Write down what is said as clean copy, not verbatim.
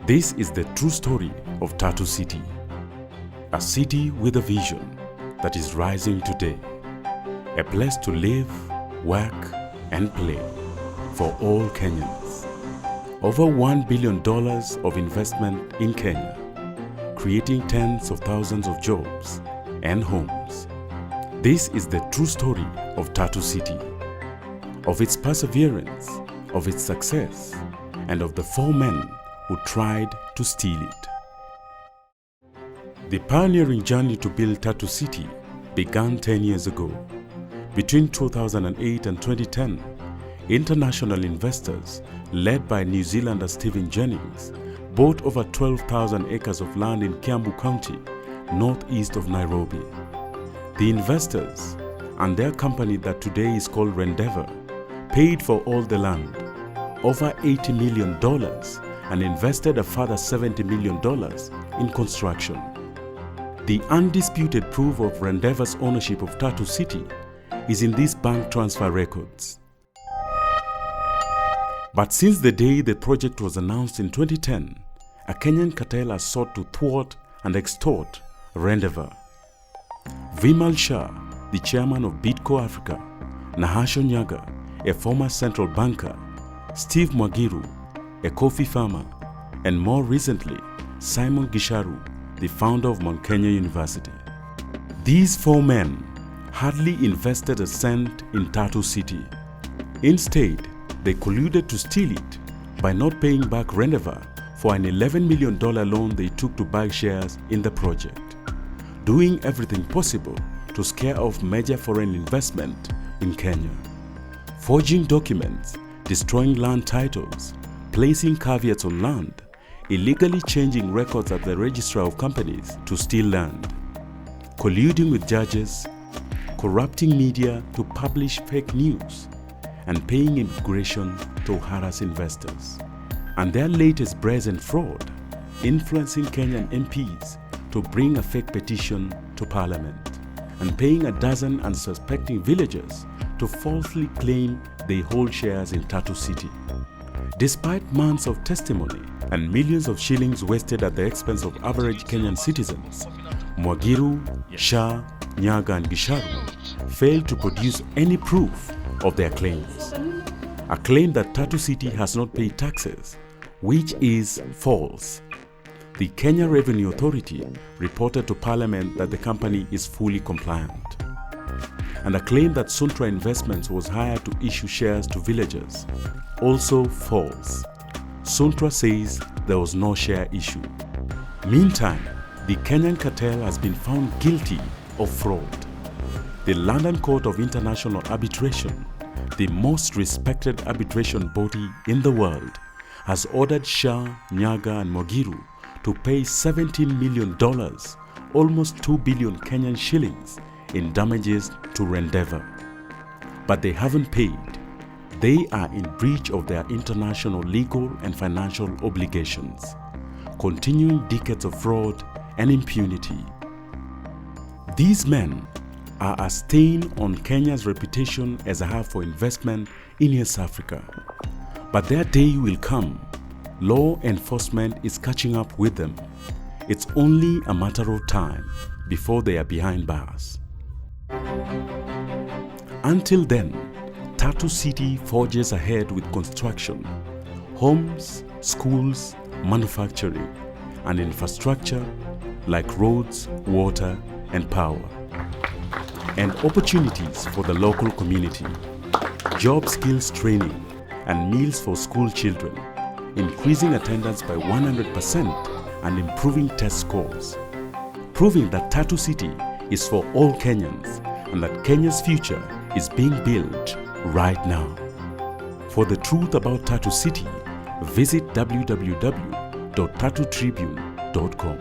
This is the true story of Tatu City, a city with a vision that is rising today, a place to live, work and play for all Kenyans. Over $1 billion of investment in Kenya, creating tens of thousands of jobs and homes. This is the true story of Tatu City, of its perseverance, of its success, and of the 4 men who tried to steal it. The pioneering journey to build Tatu City began 10 years ago. Between 2008 and 2010, international investors, led by New Zealander Stephen Jennings, bought over 12,000 acres of land in Kiambu County, northeast of Nairobi. The investors and their company that today is called Rendeavor paid for all the land, over $80 million, and invested a further $70 million in construction. The undisputed proof of Rendeavor's ownership of Tatu City is in these bank transfer records. But since the day the project was announced in 2010, a Kenyan cartel has sought to thwart and extort Rendeavor. Vimal Shah, the chairman of Bidco Africa, Nahasho Nyaga, a former central banker, Steve Mwagiru, a coffee farmer, and more recently, Simon Gisharu, the founder of Mount Kenya University. These 4 men hardly invested a cent in Tatu City. Instead, they colluded to steal it by not paying back Rendeavor for an $11 million loan they took to buy shares in the project, doing everything possible to scare off major foreign investment in Kenya, forging documents, destroying land titles, placing caveats on land, illegally changing records at the registrar of companies to steal land, colluding with judges, corrupting media to publish fake news, and paying immigration to harass investors. And their latest brazen fraud, influencing Kenyan MPs to bring a fake petition to parliament, and paying a dozen unsuspecting villagers to falsely claim they hold shares in Tatu City. Despite months of testimony and millions of shillings wasted at the expense of average Kenyan citizens, Mwagiru, Shah, Nyaga and Gisharu failed to produce any proof of their claims. A claim that Tatu City has not paid taxes, which is false. The Kenya Revenue Authority reported to Parliament that the company is fully compliant. And a claim that Suntra Investments was hired to issue shares to villagers, also false. Suntra says there was no share issue. Meantime, the Kenyan cartel has been found guilty of fraud. The London Court of International Arbitration, the most respected arbitration body in the world, has ordered Shah, Nyaga and Mwagiru to pay $17 million, almost 2 billion Kenyan shillings, in damages to Rendeavor. But they haven't paid. They are in breach of their international legal and financial obligations, continuing decades of fraud and impunity. These men are a stain on Kenya's reputation as a hub for investment in East Africa. But their day will come. Law enforcement is catching up with them. It's only a matter of time before they are behind bars. Until then, Tatu City forges ahead with construction, homes, schools, manufacturing, and infrastructure like roads, water, and power, and opportunities for the local community, job skills training, and meals for school children, increasing attendance by 100% and improving test scores, proving that Tatu City is for all Kenyans and that Kenya's future is being built right now. For the truth about Tatu City, visit www.tatutribune.com.